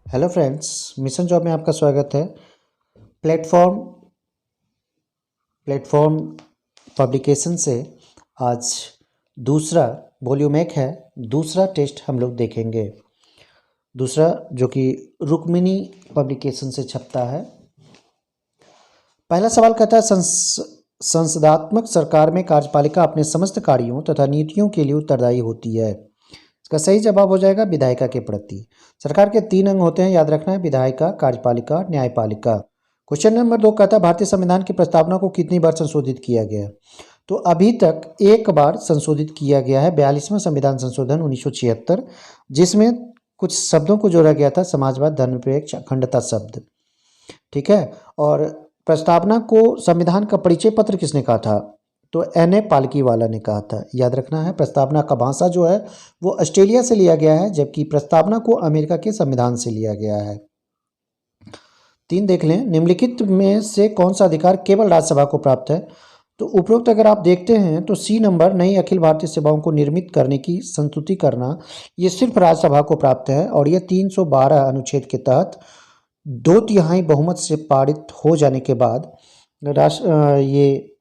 Hello friends, mission job में आपका स्वागत है। प्लेटफॉर्म प्लेटफॉर्म पब्लिकेशन से आज दूसरा वॉल्यूम 1 है। दूसरा टेस्ट हम लोग देखेंगे, दूसरा जो कि रुक्मिणी पब्लिकेशन से छपता है। पहला सवाल कहता है, संसदात्मक सरकार में कार्यपालिका अपने समस्त कार्यों तथा नीतियों के लिए उत्तरदायी होती है। इसका सही जवाब हो जाएगा विधायिका के प्रति। सरकार के 3 अंग होते हैं, याद रखना है, विधायिका, कार्यपालिका, न्यायपालिका। क्वेश्चन नंबर 2 कहता है, भारतीय संविधान की प्रस्तावना को कितनी बार संशोधित किया गया? तो अभी तक एक बार संशोधित किया गया है, 42वां संविधान संशोधन 1976, जिसमें कुछ शब्दों को जोड़ा गया था, समाजवाद, धर्मनिरपेक्ष, अखंडता शब्द। ठीक है। और प्रस्तावना को संविधान का परिचय पत्र किसने कहा था? तो N.A. पालकीवाला ने कहा था। याद रखना है, प्रस्तावना का भाषा जो है वो ऑस्ट्रेलिया से लिया गया है, जबकि प्रस्तावना को अमेरिका के संविधान से लिया गया है। 3 देख लें, निम्नलिखित में से कौन सा अधिकार केवल राज्यसभा को प्राप्त है? तो उपरोक्त अगर आप देखते हैं तो C नंबर, नई अखिल भारतीय सेवाओं को निर्मित करने की संस्तुति करना, ये सिर्फ राज्यसभा को प्राप्त है और यह 312 अनुच्छेद के तहत 2/3 बहुमत से पारित हो जाने के बाद ये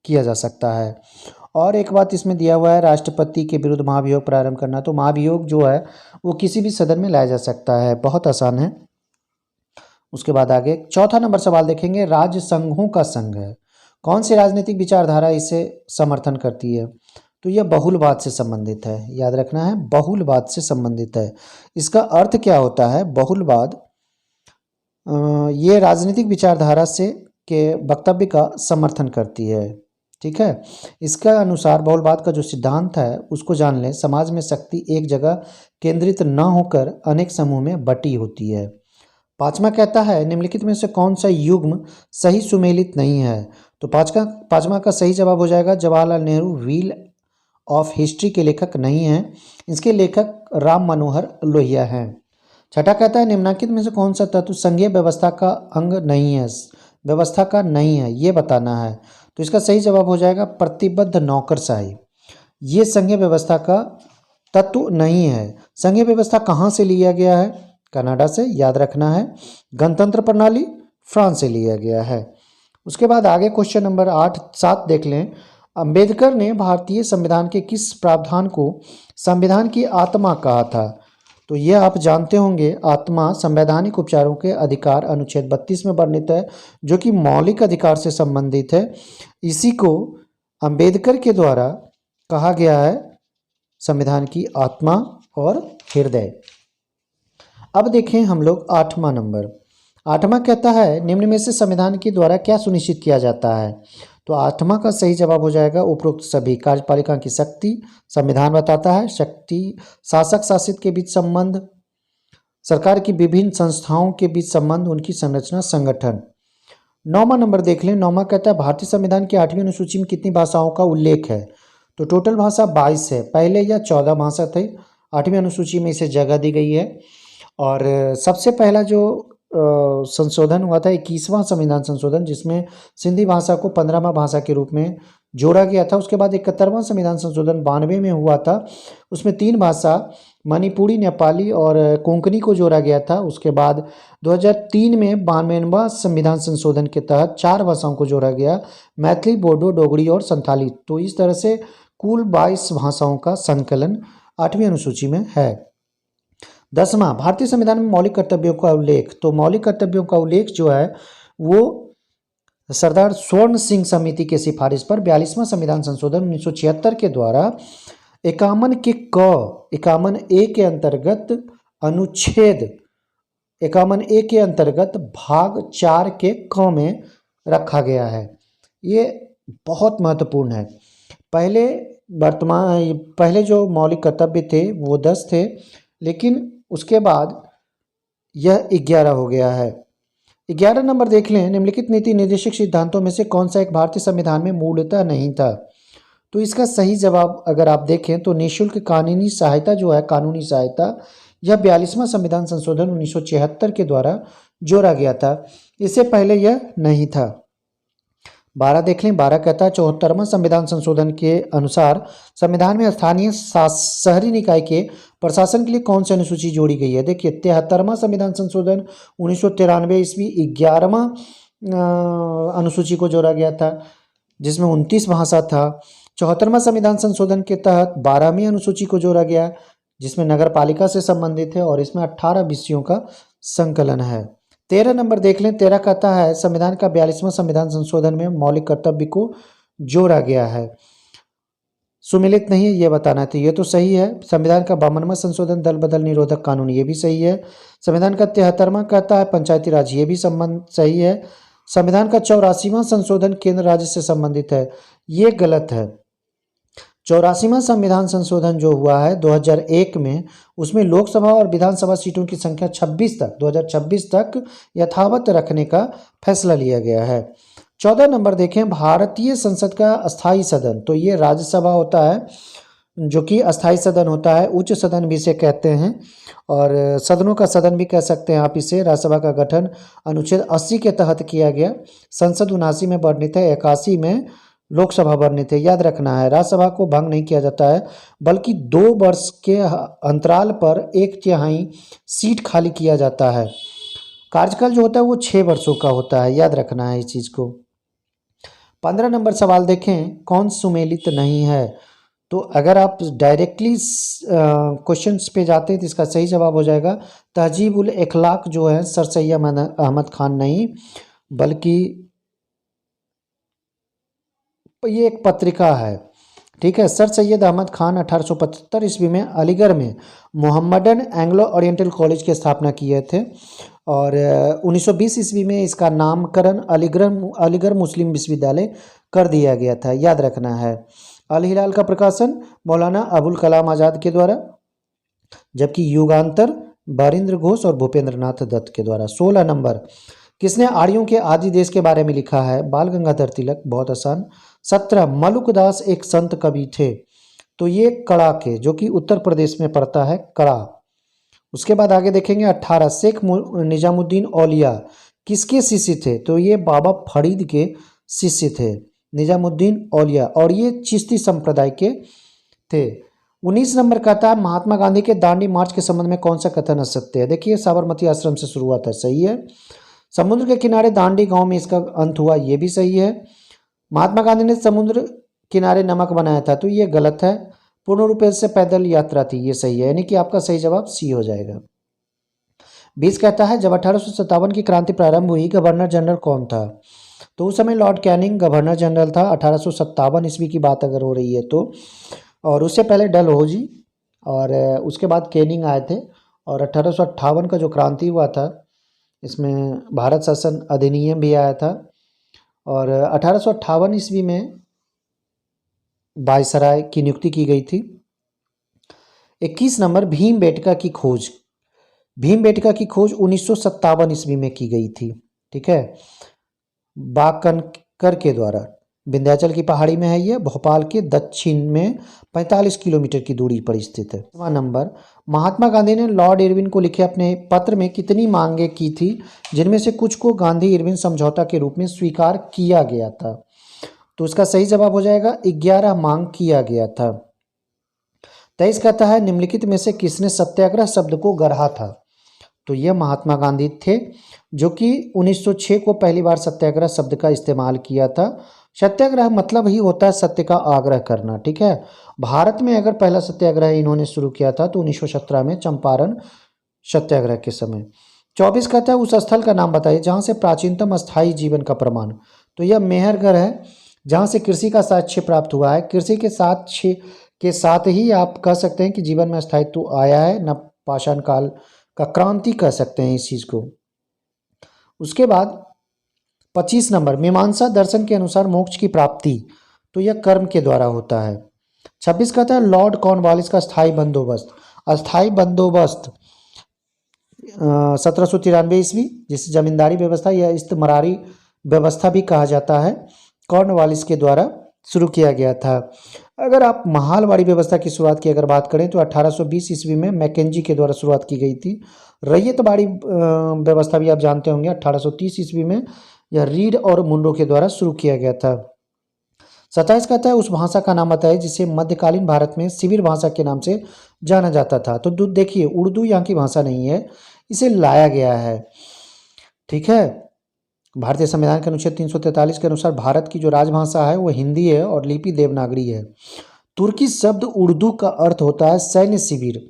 किया जा सकता है। और एक बात इसमें दिया हुआ है, राष्ट्रपति के विरुद्ध महाभियोग प्रारंभ करना। तो महाभियोग जो है वो किसी भी सदन में लाया जा सकता है, बहुत आसान है। उसके बाद आगे चौथा नंबर सवाल देखेंगे, राज्य संघों का संघ है, कौन सी राजनीतिक विचारधारा इसे समर्थन करती है? तो यह बहुलवाद से संबंधित है। याद रखना है, बहुलवाद से संबंधित है। इसका अर्थ क्या होता है? बहुलवाद ये राजनीतिक विचारधारा से के वक्तव्य का समर्थन करती है। ठीक है। इसका अनुसार बहुलवाद का जो सिद्धांत है उसको जान लें, समाज में शक्ति एक जगह केंद्रित न होकर अनेक समूह में बटी होती है। 5वां कहता है, निम्नलिखित में से कौन सा युग्म सही सुमेलित नहीं है? तो 5वां का सही जवाब हो जाएगा Jawaharlal Nehru wheel of history के लेखक नहीं हैं, इसके लेखक राम मनोहर लोहिया हैं। 6वां कहता है, निम्नलिखित में से कौन सा तत्व संघीय व्यवस्था का अंग नहीं है, व्यवस्था का नहीं है, ये बताना है। तो इसका सही जवाब हो जाएगा प्रतिबद्ध नौकरशाही। ये संघीय व्यवस्था का तत्व नहीं है। संघीय व्यवस्था कहाँ से लिया गया है? कनाडा से। याद रखना है, गणतंत्र प्रणाली फ्रांस से लिया गया है। उसके बाद आगे क्वेश्चन नंबर 7 देख लें, अंबेडकर ने भारतीय संविधान के किस प्रावधान को संविधान की आत्मा कहा था? तो यह आप जानते होंगे, आत्मा संवैधानिक उपचारों के अधिकार अनुच्छेद 32 में वर्णित है, जो कि मौलिक अधिकार से संबंधित है। इसी को अंबेडकर के द्वारा कहा गया है संविधान की आत्मा और हृदय। अब देखें हम लोग 8वां नंबर। 8वां कहता है, निम्न में से संविधान के द्वारा क्या सुनिश्चित किया जाता है? तो 8वां का सही जवाब हो जाएगा उपरोक्त सभी। कार्यपालिका की शक्ति संविधान बताता है, शक्ति शासक शासित के बीच संबंध, सरकार की विभिन्न संस्थाओं के बीच संबंध, उनकी संरचना, संगठन। 9वां नंबर देख लें। 9वां कहता है, भारतीय संविधान की 8वीं अनुसूची में कितनी भाषाओं का उल्लेख है? तो टोटल भाषा 22 है। पहले यह 14 भाषा थे, 8वीं अनुसूची में इसे जगह दी गई है। और सबसे पहला जो संशोधन हुआ था 21वां संविधान संशोधन, जिसमें सिंधी भाषा को 15वां भाषा के रूप में जोड़ा गया था। उसके बाद 71वां संविधान संशोधन 92 में हुआ था, उसमें 3 भाषा मणिपुरी, नेपाली और कोंकणी को जोड़ा गया था। उसके बाद 2003 में 92वां संविधान संशोधन के तहत 4 भाषाओं को जोड़ा गया, मैथिली, बोडो, डोगरी और संथाली। तो इस तरह से कुल 22 भाषाओं का संकलन 8वीं अनुसूची में है। 10वां, भारतीय संविधान में मौलिक कर्तव्यों का उल्लेख। तो मौलिक कर्तव्यों का उल्लेख जो है वो सरदार स्वर्ण सिंह समिति के सिफारिश पर 42वां संविधान संशोधन 1976 के द्वारा 51A के अंतर्गत अनुच्छेद 51A के अंतर्गत भाग 4 के क में रखा गया है। ये बहुत महत्वपूर्ण है। पहले जो मौलिक कर्तव्य थे वो 10 थे, लेकिन उसके बाद यह 11 हो गया है। 11 नंबर देख लें, निम्नलिखित नीति निर्देशक सिद्धांतों में से कौन सा एक भारतीय संविधान में मूलतः नहीं था? तो इसका सही जवाब अगर आप देखें तो निःशुल्क कानूनी सहायता जो है, कानूनी सहायता, यह 42वां संविधान संशोधन 1976 के द्वारा जोड़ा गया था। इससे पहले यह नहीं था। 12 देख लें। 12 कहता है 74वां संविधान संशोधन के अनुसार संविधान में स्थानीय शहरी निकाय के प्रशासन के लिए कौन सी अनुसूची जोड़ी गई है। देखिए 73वां संविधान संशोधन 1993 ईस्वी 11वां अनुसूची को जोड़ा गया था जिसमें 29 भाषा था। 74वां संविधान संशोधन के तहत 12वीं अनुसूची को जोड़ा गया जिसमें नगर पालिका से संबंधित है और इसमें 18 विषयों का संकलन है। 13 नंबर देख लें। 13 कहता है संविधान का 42वां संविधान संशोधन में मौलिक कर्तव्य को जोड़ा गया है, सुमिलित नहीं है, ये बताना था। ये तो सही है। संविधान का 52वां संशोधन दल बदल निरोधक कानून, ये भी सही है। संविधान का 73वां कहता है पंचायती राज, ये भी संबंध सही है। संविधान का 84वां संशोधन केंद्र राज्य से संबंधित है, ये गलत है। 84वां संविधान संशोधन जो हुआ है 2001 में, उसमें लोकसभा और विधानसभा सीटों की संख्या 2026 तक यथावत रखने का फैसला लिया गया है। 14 नंबर देखें। भारतीय संसद का अस्थाई सदन, तो ये राज्यसभा होता है जो कि अस्थाई सदन होता है, उच्च सदन भी इसे कहते हैं और सदनों का सदन भी कह सकते हैं आप इसे। राज्यसभा का गठन अनुच्छेद 80 के तहत किया गया। संसद 79 में वर्णित है, 81 में लोकसभा वर्णित है। याद रखना है राज्यसभा को भंग नहीं किया जाता है बल्कि 2 वर्ष के अंतराल पर 1/3 सीट खाली किया जाता है। कार्यकाल जो होता है वो 6 वर्षों का होता है, याद रखना है इस चीज़ को। 15 नंबर सवाल देखें। कौन सुमेलित नहीं है, तो अगर आप डायरेक्टली क्वेश्चंस पे जाते हैं तो इसका सही जवाब हो जाएगा तहजीब उल अखलाक, जो है सर सैयद अहमद खान नहीं बल्कि ये एक पत्रिका है, ठीक है। सर सैयद अहमद खान 1875 ईस्वी में अलीगढ़ में मोहम्मडन एंग्लो ओरिएंटल कॉलेज की स्थापना किए थे और 1920 ईस्वी में इसका नामकरण अलीगढ़ मुस्लिम विश्वविद्यालय कर दिया गया था, याद रखना है। अल हिलाल का प्रकाशन मौलाना अबुल कलाम आज़ाद के द्वारा, जबकि युगांतर बारिंद्र घोष और भूपेंद्र नाथ दत्त के द्वारा। 16 नंबर। किसने आर्यों के आदि देश के बारे में लिखा है। बाल गंगाधर तिलक, बहुत आसान। 17 मलुकदास एक संत कवि थे, तो ये कड़ा के, जो कि उत्तर प्रदेश में पड़ता है, कड़ा। उसके बाद आगे देखेंगे 18 शेख निजामुद्दीन औलिया किसके शिष्य थे, तो ये बाबा फरीद के शिष्य थे निजामुद्दीन औलिया और ये चिश्ती संप्रदाय के थे। 19 नंबर कहता है महात्मा गांधी के दांडी मार्च के संबंध में कौन सा कथन असत्य है। देखिए साबरमती आश्रम से शुरू हुआ था, सही है। समुद्र के किनारे दांडी गांव में इसका अंत हुआ, ये भी सही है। महात्मा गांधी ने समुद्र किनारे नमक बनाया था, तो ये गलत है। पूर्ण रूप से पैदल यात्रा थी, ये सही है, यानी कि आपका सही जवाब सी हो जाएगा। 20 कहता है जब 1857 की क्रांति प्रारंभ हुई गवर्नर जनरल कौन था, तो उस समय लॉर्ड कैनिंग गवर्नर जनरल था। 1857 ईस्वी की बात अगर हो रही है तो, और उससे पहले डलहौजी और उसके बाद कैनिंग आए थे। और 1858 का जो क्रांति हुआ था इसमें भारत शासन अधिनियम भी आया था और 1858 ईस्वी में वायसराय की नियुक्ति की गई थी। 21 नंबर भीमबेटका की खोज। भीमबेटका की खोज 1957 ईस्वी में की गई थी, ठीक है, बाकनकर के द्वारा। विंध्याचल की पहाड़ी में है ये, भोपाल के दक्षिण में 45 किलोमीटर की दूरी पर स्थित है। 5वां नंबर महात्मा गांधी ने लॉर्ड इरविन को लिखे अपने पत्र में कितनी मांगे की थी, जिनमें से कुछ को गांधी इरविन समझौता के रूप में स्वीकार किया गया था, तो उसका सही जवाब हो जाएगा 11 मांग किया गया था। 23 कहता है निम्नलिखित में से किसने सत्याग्रह शब्द को गढ़ा था, तो यह महात्मा गांधी थे जो कि 1906 को पहली बार सत्याग्रह शब्द का इस्तेमाल किया था। सत्याग्रह मतलब ही होता है सत्य का आग्रह करना, ठीक है। भारत में अगर पहला सत्याग्रह इन्होंने शुरू किया था तो 1917 में चंपारण सत्याग्रह के समय। 24 कहता है उस स्थल का नाम बताइए जहाँ से प्राचीनतम स्थायी जीवन का प्रमाण, तो यह मेहरगढ़ है जहाँ से कृषि का साक्ष्य प्राप्त हुआ है। कृषि के साथ ही आप कह सकते हैं कि जीवन में स्थायित्व आया है, न पाषाण काल का क्रांति कह सकते हैं इस चीज़ को। उसके बाद 25 नंबर मीमांसा दर्शन के अनुसार मोक्ष की प्राप्ति, तो यह कर्म के द्वारा होता है। 26 कहता है लॉर्ड कॉर्नवालिस का स्थायी बंदोबस्त। अस्थाई बंदोबस्त 1793 ईस्वी, जिसे जमींदारी व्यवस्था या इस्तमरारी व्यवस्था भी कहा जाता है, कॉर्नवालिस के द्वारा शुरू किया गया था। अगर आप महालवाड़ी व्यवस्था की शुरुआत की अगर बात करें तो 1820 ईस्वी में मैकेंजी के द्वारा शुरुआत की गई थी। रैयतवाड़ी व्यवस्था भी आप जानते होंगे 1830 ईस्वी में यह रीड और मुनरो के द्वारा शुरू किया गया था। 27 कहता है उस भाषा का नाम बताइए जिसे मध्यकालीन भारत में शिविर भाषा के नाम से जाना जाता था। तो देखिए, उर्दू यहाँ की भाषा नहीं है, इसे लाया गया है। ठीक है, भारतीय संविधान के अनुच्छेद 343 के अनुसार भारत की जो राजभाषा है वो हिंदी है और लिपि देवनागरी है। तुर्की शब्द उर्दू का अर्थ होता है सैन्य शिविर,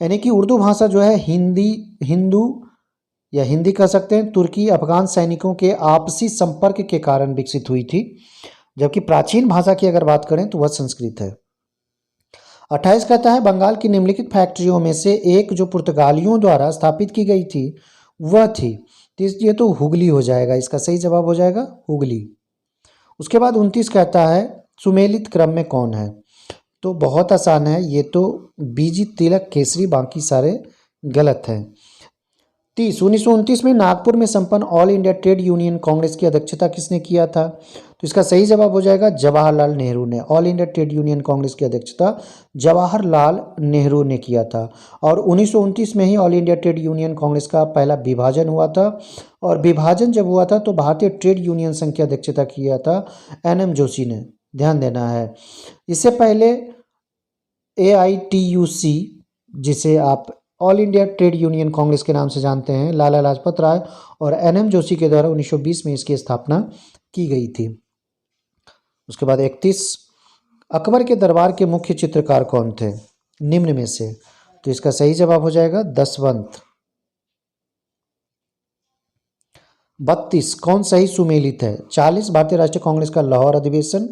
यानी कि उर्दू भाषा जो है हिंदू या हिंदी कह सकते हैं, तुर्की अफगान सैनिकों के आपसी संपर्क के कारण विकसित हुई थी, जबकि प्राचीन भाषा की अगर बात करें तो वह संस्कृत है। 28 कहता है बंगाल की निम्नलिखित फैक्ट्रियों में से एक जो पुर्तगालियों द्वारा स्थापित की गई थी वह थी। तो ये तो हुगली हो जाएगा, इसका सही जवाब हो जाएगा हुगली। उसके बाद 29 कहता है सुमेलित क्रम में कौन है। तो बहुत आसान है, ये तो बीजी तिलक केसरी, बाकी सारे गलत हैं। 1929 में नागपुर में संपन्न all India Trade Union Congress की अध्यक्षता किसने किया था। तो इसका सही जवाब हो जाएगा जवाहरलाल नेहरू ने। All India Trade Union Congress की अध्यक्षता जवाहरलाल नेहरू ने किया था। और 1929 में ही All India Trade Union Congress का पहला विभाजन हुआ था, और विभाजन जब हुआ था तो भारतीय ट्रेड यूनियन संघ की अध्यक्षता किया था एनएम जोशी ने, ध्यान देना है। इससे पहले AITUC, जिसे आप all India Trade Union Congress के नाम से जानते हैं, लाला लाजपत राय और एनएम जोशी के द्वारा 1920 में इसकी स्थापना की गई थी। उसके बाद 31 अकबर के दरबार के मुख्य चित्रकार कौन थे निम्न में से। तो इसका सही जवाब हो जाएगा दसवंत। 32 कौन सही सुमेलित है। 40 भारतीय राष्ट्रीय कांग्रेस का लाहौर अधिवेशन,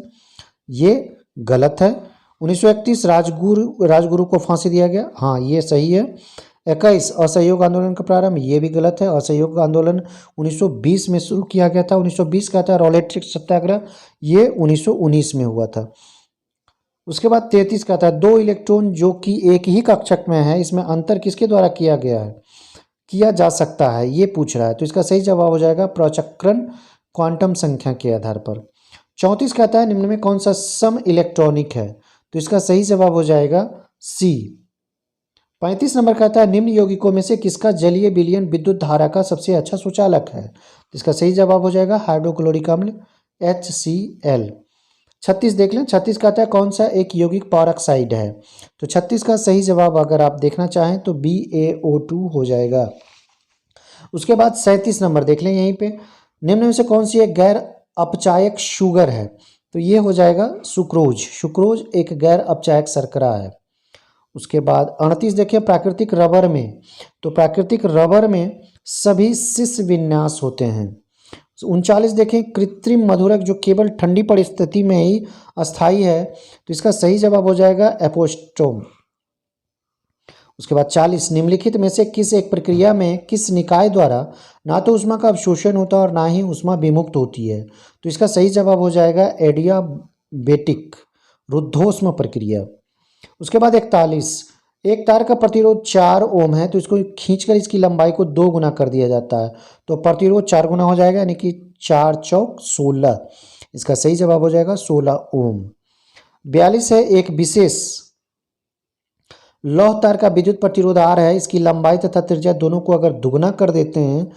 ये गलत है। 1931 राजगुरु को फांसी दिया गया, हाँ ये सही है। 21 असहयोग आंदोलन का प्रारंभ, ये भी गलत है। असहयोग आंदोलन 1920 में शुरू किया गया था। 1920 का था रॉलेट सत्याग्रह, ये 1919 में हुआ था। उसके बाद 33 का था दो इलेक्ट्रॉन जो कि एक ही कक्षक में है, इसमें अंतर किसके द्वारा किया गया है, किया जा सकता है, ये पूछ रहा है। तो इसका सही जवाब हो जाएगा प्रचक्रण क्वांटम संख्या के आधार पर। 34 कहता है निम्न में कौन सा सम इलेक्ट्रॉनिक है। तो इसका सही जवाब हो जाएगा सी। 35 नंबर कहता है निम्न यौगिकों में से किसका जलीय विलयन विद्युत धारा का सबसे अच्छा सुचालक है। तो इसका सही जवाब हो जाएगा हाइड्रोक्लोरिक अम्ल HCl। 36 देख लें। 36 कहता है कौन सा एक यौगिक परऑक्साइड है। तो 36 का सही जवाब अगर आप देखना चाहें तो BaO2 हो जाएगा। उसके बाद 37 नंबर देख लें यहीं पे, निम्न में से कौन सी एक गैर अपचायक शुगर है। तो ये हो जाएगा सुक्रोज। सुक्रोज एक गैर अपचायक शर्करा है। उसके बाद 38 देखिए प्राकृतिक रबर में, तो प्राकृतिक रबर में सभी शिष्य विन्यास होते हैं। 39 देखें कृत्रिम मधुरक जो केवल ठंडी परिस्थिति में ही अस्थायी है। तो इसका सही जवाब हो जाएगा एपोस्टोम। उसके बाद 40 निम्नलिखित में से किस एक प्रक्रिया में किस निकाय द्वारा ना तो ऊष्मा का अवशोषण होता है और ना ही ऊष्मा विमुक्त होती है। तो इसका सही जवाब हो जाएगा एडियाबेटिक रुद्धोष्म प्रक्रिया। उसके बाद 41 एक तार का प्रतिरोध 4 ओम है, तो इसको खींचकर इसकी लंबाई को 2 गुना कर दिया जाता है, तो प्रतिरोध 4 गुना हो जाएगा, यानी कि 4 चौक 16। इसका सही जवाब हो जाएगा 16 ओम। 42 है एक विशेष लौह तार का विद्युत प्रतिरोध R है, इसकी लंबाई तथा त्रिज्या दोनों को अगर दुगुना कर देते हैं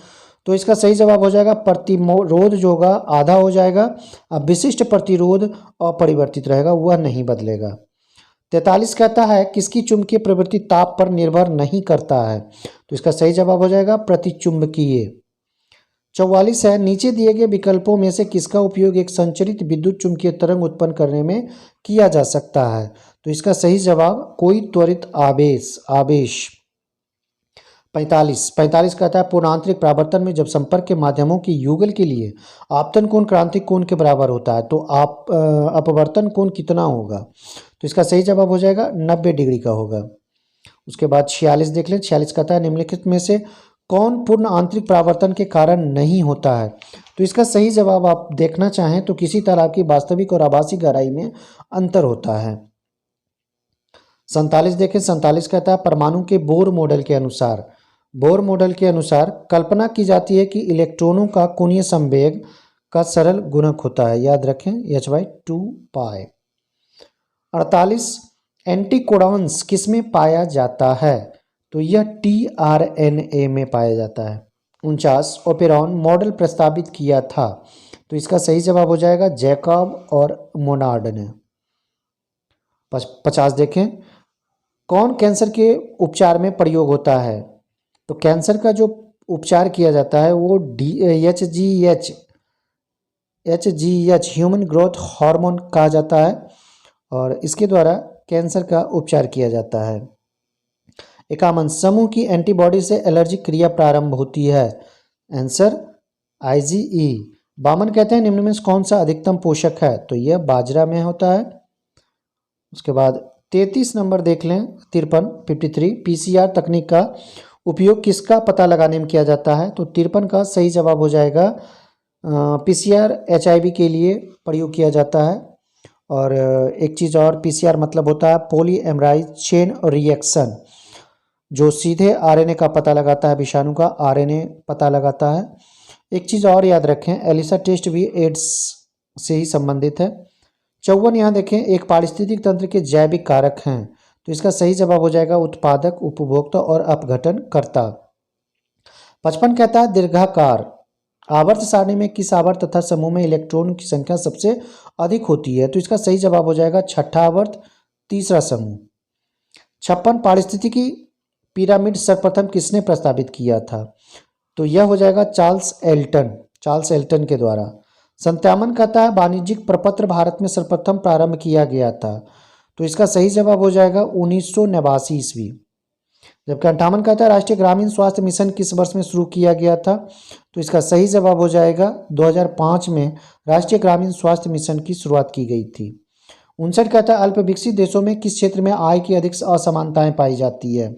तो इसका सही जवाब हो जाएगा प्रतिरोध जो होगा आधा हो जाएगा। अब विशिष्ट प्रतिरोध अपरिवर्तित रहेगा, वह नहीं बदलेगा। 43 कहता है किसकी चुंबकीय प्रवृत्ति ताप पर निर्भर नहीं करता है। तो इसका सही जवाब हो जाएगा प्रतिचुंबकीय। 44 है नीचे दिए गए विकल्पों में से किसका उपयोग एक संचरित विद्युत चुंबकीय तरंग उत्पन्न करने में किया जा सकता है। तो इसका सही जवाब कोई त्वरित आवेश। 45 कहता है पूर्णांतरिक परावर्तन में जब संपर्क के माध्यमों के युगल के लिए आपतन कोण क्रांतिक कोण के बराबर होता है तो अपवर्तन कोण कितना होगा। तो इसका सही जवाब हो जाएगा 90 डिग्री का होगा। उसके बाद 46 देख लें। 46 कहता है निम्नलिखित में से कौन पूर्ण आंतरिक परावर्तन के कारण नहीं होता है। तो इसका सही जवाब आप देखना चाहें तो किसी तालाब की वास्तविक और आभासी गहराई में अंतर होता है। 47 देखें। 47 कहता है परमाणु के बोर मॉडल के अनुसार कल्पना की जाती है कि इलेक्ट्रॉनों का कोणीय संवेग का सरल गुणक होता है, याद रखें h/2 पाई। 48 एंटीकोडॉन्स किस में पाया जाता है। तो यह tRNA में पाया जाता है। 49 ओपेरॉन मॉडल प्रस्तावित किया था? तो इसका सही जवाब हो जाएगा जैकब और मोनार्ड ने। 50 देखें, कौन कैंसर के उपचार में प्रयोग होता है? तो कैंसर का जो उपचार किया जाता है वो H G H human growth hormone कहा जाता है और इसके द्वारा कैंसर का उपचार किया जाता है। 51 समूह की एंटीबॉडी से एलर्जी क्रिया प्रारंभ होती है? Answer IgE. 52 कहते हैं निम्न में से कौन सा अधिकतम पोषक है? तो यह बाजरा में होता है। उसके बाद 33 नंबर देख लें, 53 पीसीआर तकनीक का उपयोग किसका पता लगाने में किया जाता है? तो 53 का सही जवाब हो जाएगा पीसीआर एचआईवी के लिए प्रयोग किया जाता है। और एक चीज़ और, पीसीआर मतलब होता है पॉली एमराइज चेन रिएक्शन, जो सीधे आरएनए का पता लगाता है, विषाणु का आरएनए पता लगाता है। एक चीज़ और याद रखें, एलिसा टेस्ट भी एड्स से ही संबंधित है। 54 यहाँ देखें, एक पारिस्थितिक तंत्र के जैविक कारक हैं? तो इसका सही जवाब हो जाएगा उत्पादक, उपभोक्ता और अपघटनकर्ता। 55 कहता है दीर्घाकार आवर्त सारणी में किस आवर्त तथा समूह में इलेक्ट्रॉन की संख्या सबसे अधिक होती है? तो इसका सही जवाब हो जाएगा छठा आवर्त, तीसरा समूह। 56 पारिस्थितिकी पिरामिड सर्वप्रथम किसने प्रस्तावित किया था? तो यह हो जाएगा चार्ल्स एल्टन के द्वारा। 57 कहता है वाणिज्यिक प्रपत्र भारत में सर्वप्रथम प्रारंभ किया गया था? तो इसका सही जवाब हो जाएगा 1989 ईस्वी। जबकि 58 कहता है राष्ट्रीय ग्रामीण स्वास्थ्य मिशन किस वर्ष में शुरू किया गया था? तो इसका सही जवाब हो जाएगा 2005 में राष्ट्रीय ग्रामीण स्वास्थ्य मिशन की शुरुआत की गई थी। 59 कहता है अल्प विकसित देशों में किस क्षेत्र में आय की अधिक असमानताएं पाई जाती है?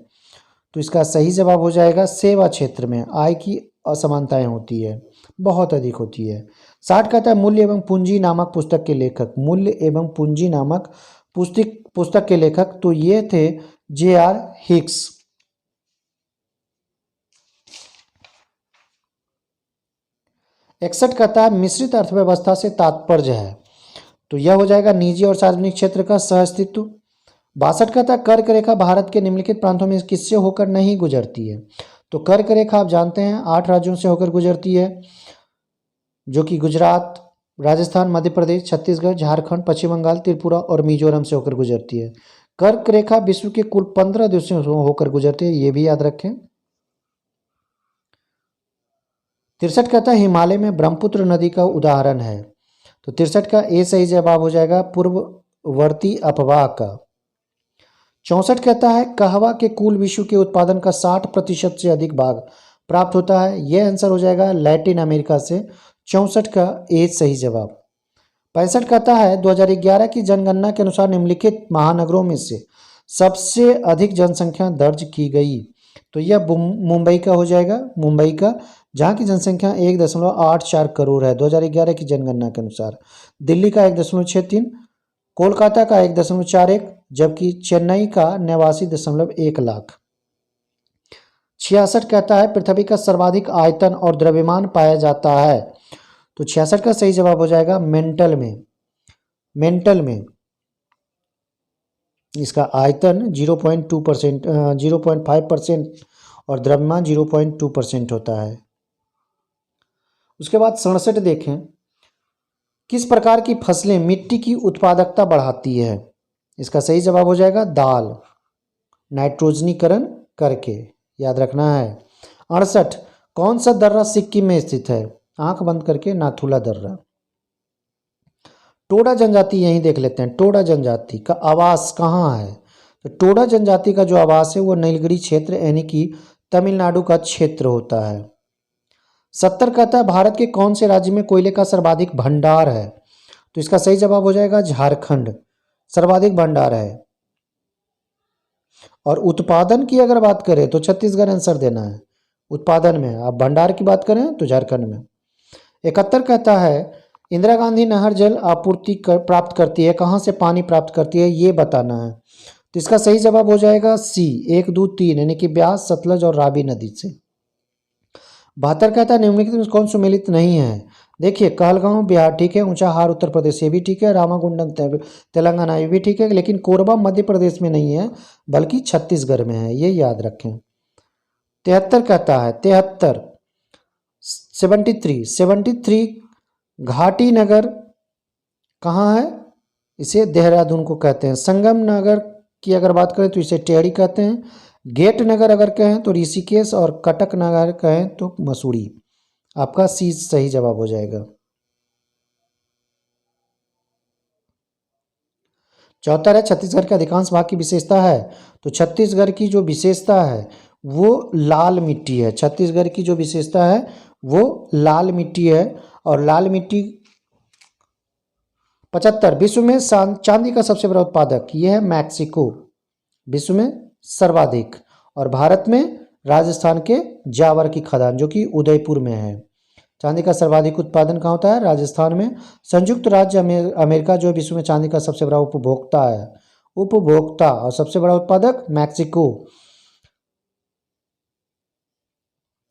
तो इसका सही जवाब हो जाएगा सेवा क्षेत्र में आय की असमानताएं होती है, बहुत अधिक होती है। 60 कहता है मूल्य एवं पूंजी नामक पुस्तक के लेखक? मूल्य एवं पूंजी नामक पुस्तक के लेखक तो ये थे जे.आर. हिक्स। 61 कहता है मिश्रित अर्थव्यवस्था से तात्पर्य है? तो यह हो जाएगा निजी और सार्वजनिक क्षेत्र का सहअस्तित्व। 62 कहता है कर्क रेखा भारत के निम्नलिखित प्रांतों में किससे होकर नहीं गुजरती है? तो कर्क रेखा आप जानते हैं 8 राज्यों से होकर गुजरती है, जो कि गुजरात, राजस्थान, मध्य प्रदेश, छत्तीसगढ़, झारखंड, पश्चिम बंगाल, त्रिपुरा और मिजोरम से होकर गुजरती है। कर्क रेखा विश्व के कुल 15 देशों से होकर गुजरती है, ये भी याद रखें। 63 कहता है हिमालय में ब्रह्मपुत्र नदी का उदाहरण है? तो 63 का ए सही जवाब हो जाएगा पूर्ववर्ती अफवाह का। 64 कहता है कहवा के कुल विश्व के उत्पादन का 60% से अधिक भाग प्राप्त होता है? यह आंसर हो जाएगा लैटिन अमेरिका से। 64 का ए सही जवाब। 65 कहता है 2011 की जनगणना के अनुसार निम्नलिखित महानगरों में से सबसे अधिक जनसंख्या दर्ज की गई? तो यह मुंबई का हो जाएगा, मुंबई का, जहाँ की जनसंख्या 1.84 करोड़ है 2011 की जनगणना के अनुसार। दिल्ली का 1.63, कोलकाता का 1.41, जबकि चेन्नई का 89.1 लाख। 66 कहता है पृथ्वी का सर्वाधिक आयतन और द्रव्यमान पाया जाता है? तो 66 का सही जवाब हो जाएगा मेंटल में। इसका आयतन 0.5% और द्रव्यमान 0.2% होता है। उसके बाद 67 देखें, किस प्रकार की फसलें मिट्टी की उत्पादकता बढ़ाती है? इसका सही जवाब हो जाएगा दाल, नाइट्रोजनीकरण करके, याद रखना है। 68 कौन सा दर्रा सिक्किम में स्थित है? आंख बंद करके, नाथुला दर्रा। टोडा जनजाति यहीं देख लेते हैं, टोडा जनजाति का आवास कहाँ है? तो टोडा जनजाति का जो आवास है वो नीलगिरी क्षेत्र यानी कि तमिलनाडु का क्षेत्र होता है। 70 कहता है भारत के कौन से राज्य में कोयले का सर्वाधिक भंडार है? तो इसका सही जवाब हो जाएगा झारखंड, सर्वाधिक भंडार है। और उत्पादन की अगर बात करें तो छत्तीसगढ़ आंसर देना है, उत्पादन में। आप भंडार की बात करें तो झारखंड में। 71 कहता है इंदिरा गांधी नहर जल आपूर्ति प्राप्त करती है, कहाँ से पानी प्राप्त करती है ये बताना है? तो इसका सही जवाब हो जाएगा सी, 1, 2, 3 यानी कि ब्यास, सतलज और रावी नदी से। 72 कहता है निम्नलिखित में कौन सम्मिलित नहीं है? देखिए कहलगांव बिहार ठीक है, ऊंचाहार उत्तर प्रदेश ये भी ठीक है, रामागुंडम तेलंगाना ये भी ठीक है, लेकिन कोरबा मध्य प्रदेश में नहीं है बल्कि छत्तीसगढ़ में है, ये याद रखें। 73 कहता है 73 73 घाटी नगर कहाँ है? इसे देहरादून को कहते हैं। संगम नगर की अगर बात करें तो इसे टेहरी कहते हैं। गेट नगर अगर कहें तो ऋषिकेश, और कटक नगर कहें तो मसूरी। आपका सी सही जवाब हो जाएगा। चौथा है छत्तीसगढ़ के अधिकांश भाग की विशेषता है। तो छत्तीसगढ़ की जो विशेषता है वो लाल मिट्टी है। छत्तीसगढ़ की जो विशेषता है वो लाल मिट्टी है। और लाल मिट्टी 75 विश्व में चांदी का सबसे बड़ा उत्पादक ये है मैक्सिको, विश्व में सर्वाधिक। और भारत में राजस्थान के जावर की खदान जो कि उदयपुर में है। चांदी का सर्वाधिक उत्पादन कहाँ होता है? राजस्थान में। संयुक्त राज्य अमेरिका जो विश्व में चांदी का सबसे बड़ा उपभोक्ता है, उपभोक्ता, और सबसे बड़ा उत्पादक मैक्सिको।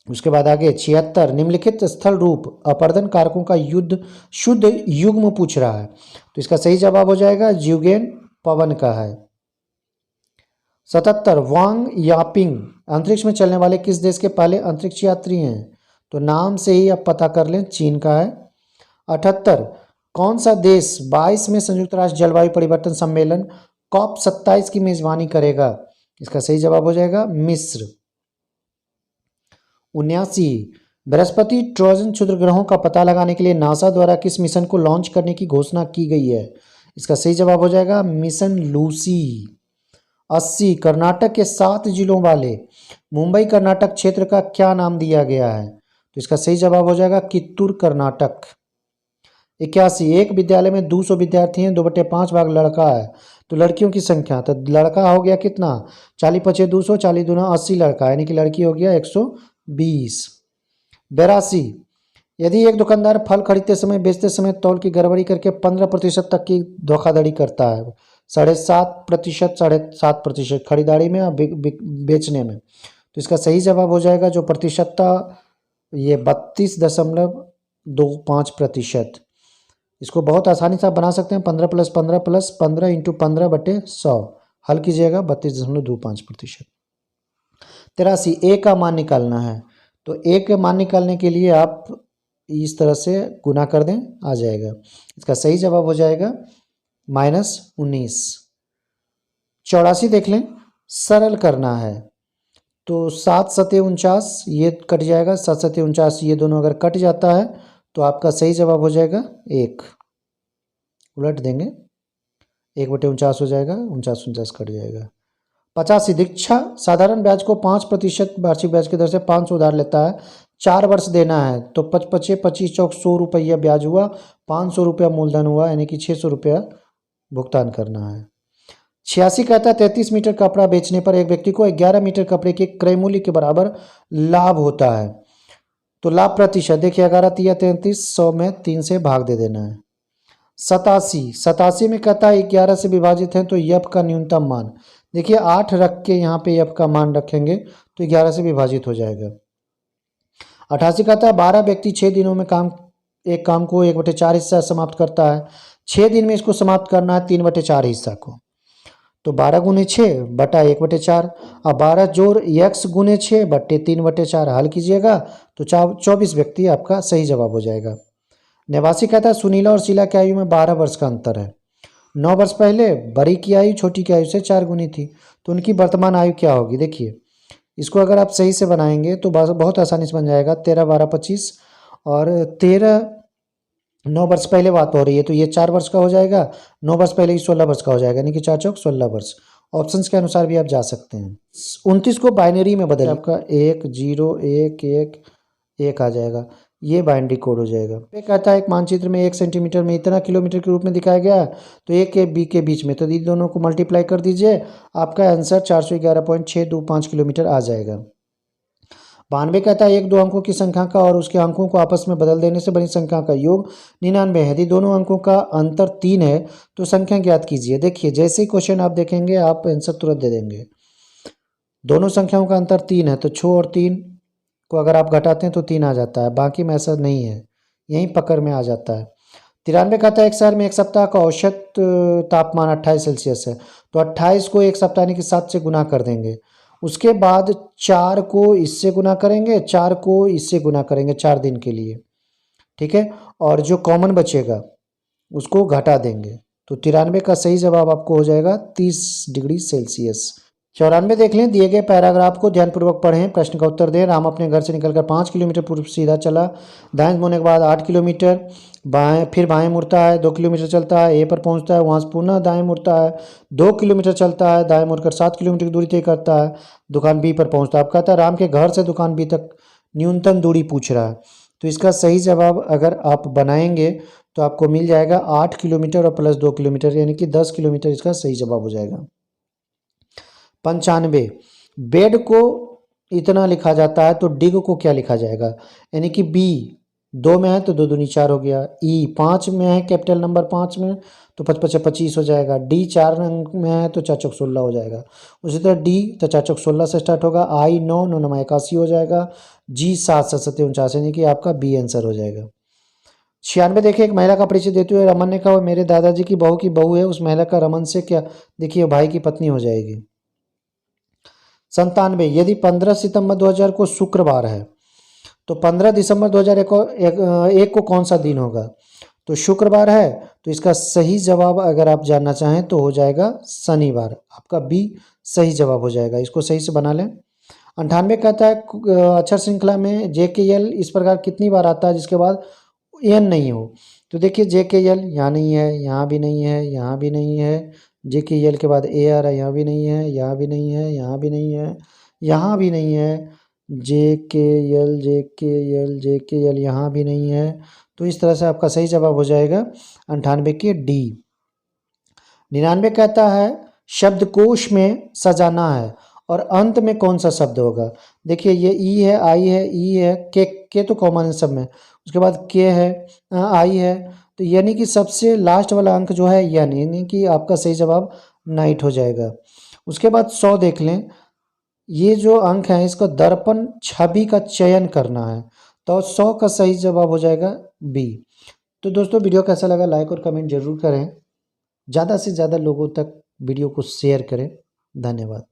उसके बाद आगे 76 निम्नलिखित स्थल रूप अपरदन कारकों का शुद्ध युग्म पूछ रहा है। तो इसका सही जवाब हो जाएगा ज्यूगेन पवन का है। 77 वांग यापिंग अंतरिक्ष में चलने वाले किस देश के पहले अंतरिक्ष यात्री हैं? तो नाम से ही आप पता कर लें, चीन का है। 78 कौन सा देश 22 में संयुक्त राष्ट्र जलवायु परिवर्तन सम्मेलन COP27 की मेजबानी करेगा? इसका सही जवाब हो जाएगा मिस्र। 79 बृहस्पति ट्रोजन क्षुद्र ग्रहों का पता लगाने के लिए नासा द्वारा किस मिशन को लॉन्च करने की घोषणा की गई है? इसका सही जवाब हो जाएगा मिशन लूसी। 80 कर्नाटक के 7 जिलों वाले मुंबई कर्नाटक क्षेत्र का क्या नाम दिया गया है? तो इसका सही जवाब हो जाएगा कित्तूर कर्नाटक। 81 एक विद्यालय में 200 विद्यार्थी हैं, 2/5 भाग लड़का है, तो लड़कियों की संख्या, तो लड़का हो गया कितना? 40 × 200, 40 दूना 80 लड़का, यानी कि लड़की हो गया 120। 82 यदि एक दुकानदार फल खरीदते समय बेचते समय तौल की गड़बड़ी करके 15% तक की धोखाधड़ी करता है, 7.5%, 7.5% खरीदारी में और बेचने में, तो इसका सही जवाब हो जाएगा जो प्रतिशतता ये 32.25%। इसको बहुत आसानी से आप बना सकते हैं। 15 + 15 + 15 × 15/100 हल कीजिएगा 32.25%। 83 ए का मान निकालना है, तो ए का मान निकालने के लिए आप इस तरह से गुना कर दें, आ जाएगा। इसका सही जवाब हो जाएगा -19। 84 देख लें, सरल करना है तो 7 × 7 = 49, ये कट जाएगा, 7 × 7 = 49, ये दोनों अगर कट जाता है तो आपका सही जवाब हो जाएगा 1। उलट देंगे, 1/49 हो जाएगा, 49 कट जाएगा। 85 दीक्षा साधारण ब्याज को 5% वार्षिक ब्याज की दर से 500 उधार लेता है, 4 वर्ष देना है, तो 5×5 = 25, 4 100 रुपया ब्याज हुआ, 500 रुपया मूलधन हुआ, यानी कि 600 रुपया भुगतान करना है। 86 कहता है 33 मीटर कपड़ा बेचने पर एक व्यक्ति को 11 मीटर कपड़े के क्रय मूल्य के बराबर लाभ होता है, तो लाभ प्रतिशत देखिए 11 × 33, 100 में 3 से भाग दे देना है। 87 में कहता है 11 से विभाजित है तो यफ का न्यूनतम मान, देखिए 8 रख के यहाँ पे यफ का मान रखेंगे तो 11 से विभाजित हो जाएगा। 88 कहता है 12 व्यक्ति 6 दिनों में एक काम को 1/4 हिस्सा समाप्त करता है, 6 दिन में इसको समाप्त करना है 3/4 हिस्सा को, तो 12 × 6 / 1/4, अब 12 जोड़ x × 6 / 3/4 हल कीजिएगा तो 24 व्यक्ति आपका सही जवाब हो जाएगा। 89 कहता है सुनीला और शीला की आयु में 12 वर्ष का अंतर है, 9 वर्ष पहले बड़ी की आयु छोटी की आयु से 4 गुनी थी, तो उनकी वर्तमान आयु क्या होगी? देखिए इसको अगर आप सही से बनाएंगे तो बहुत आसानी से बन जाएगा। 13 12 25 और 13 9 वर्ष पहले बात हो रही है तो ये 4 वर्ष का हो जाएगा, 9 वर्ष पहले ही 16 वर्ष का हो जाएगा, यानी कि 4 चौक 16 वर्ष। ऑप्शंस के अनुसार भी आप जा सकते हैं। 29 को बाइनरी में बदल आपका 1 0 1 1 1 आ जाएगा, ये बाइनरी कोड हो जाएगा। ये कहता है एक मानचित्र में 1 सेंटीमीटर में इतना किलोमीटर के रूप में दिखाया गया है, तो ए के बी के बीच में, तो इन दोनों को मल्टीप्लाई कर दीजिए, आपका आंसर 411.625 किलोमीटर आ जाएगा। 92 कहता है एक दो अंकों की संख्या का और उसके अंकों को आपस में बदल देने से बनी संख्या का योग 99 है, यदि दोनों अंकों का अंतर 3 है तो संख्या ज्ञात कीजिए। देखिए जैसे ही क्वेश्चन आप देखेंगे आप आंसर तुरंत दे देंगे। दोनों संख्याओं का अंतर 3 है तो 6 और 3 को अगर आप घटाते हैं तो 3 आ जाता है, बाकी में ऐसा नहीं है, यहीं पकड़ में आ जाता है। 93 कहता है एक शहर में एक सप्ताह का औसत तापमान 28 सेल्सियस है, तो 28 को एक सप्ताह यानी कि 7 से गुना कर देंगे, उसके बाद 4 को इससे गुना करेंगे, 4 को इससे गुना करेंगे 4 दिन के लिए, ठीक है। और जो कॉमन बचेगा उसको घटा देंगे, तो 93 का सही जवाब आपको हो जाएगा 30 डिग्री सेल्सियस। 94 देख लें, दिए गए पैराग्राफ को ध्यानपूर्वक पढ़ें, प्रश्न का उत्तर दें। राम अपने घर से निकलकर 5 किलोमीटर पूर्व सीधा चला, दाएं मुड़ने के बाद 8 किलोमीटर, बाएं फिर बाएं मुड़ता है, 2 किलोमीटर चलता है, ए पर पहुंचता है, वहां से पुनः दाएं मुड़ता है, 2 किलोमीटर चलता है, दाएं मुड़कर 7 किलोमीटर की दूरी तय करता है, दुकान बी पर पहुंचता है। अब कहता है राम के घर से दुकान बी तक न्यूनतम दूरी पूछ रहा है, तो इसका सही जवाब अगर आप बनाएंगे तो आपको मिल जाएगा 8 किलोमीटर और प्लस 2 किलोमीटर, यानी कि 10 किलोमीटर इसका सही जवाब हो जाएगा। 95, बेड को इतना लिखा जाता है तो डिग को क्या लिखा जाएगा, यानी कि बी 2 में है तो 2 दूनी 4 हो गया, ई 5 में है कैपिटल नंबर 5 में तो 5 5 25 हो जाएगा, डी 4 अंक में है तो 4 चौक 16 हो जाएगा। उसी तरह डी तो 4 चौक 16 से स्टार्ट होगा, आई 9 9 9 81 हो जाएगा, जी 7 7 7 49, यानी कि आपका बी आंसर हो जाएगा। 96 देखिए, एक महिला का परिचय देते हुए रमन ने कहा मेरे दादाजी की बहू है, उस महिला का रमन से क्या, देखिए भाई की पत्नी हो जाएगी। 97, यदि 15 सितंबर 2000 को शुक्रवार है तो 15 दिसंबर 2001 को कौन सा दिन होगा, तो शुक्रवार है, तो इसका सही जवाब अगर आप जानना चाहें तो हो जाएगा शनिवार, आपका बी सही जवाब हो जाएगा, इसको सही से बना लें। 98 कहता है अक्षर श्रृंखला में JKL इस प्रकार कितनी बार आता है जिसके बाद एन नहीं हो, तो देखिए JKL यहाँ नहीं है, यहाँ भी नहीं है, यहाँ भी नहीं है, JKL के बाद ए आ रहा है, यहाँ भी नहीं है, यहाँ भी नहीं है, यहाँ भी नहीं है, यहाँ भी नहीं है, JKL यहाँ भी नहीं है, तो इस तरह से आपका सही जवाब हो जाएगा 98 के डी। 99 कहता है शब्दकोश में सजाना है और अंत में कौन सा शब्द होगा, देखिए ये ई है, आई है, ई है, के तो कॉमन है सब में, उसके बाद के है, आई है, तो यानी कि सबसे लास्ट वाला अंक जो है यानी कि आपका सही जवाब नाइट हो जाएगा। उसके बाद 100 देख लें, ये जो अंक है इसको दर्पण छवि का चयन करना है, तो 100 का सही जवाब हो जाएगा बी। तो दोस्तों वीडियो कैसा लगा लाइक और कमेंट जरूर करें, ज़्यादा से ज़्यादा लोगों तक वीडियो को शेयर करें, धन्यवाद।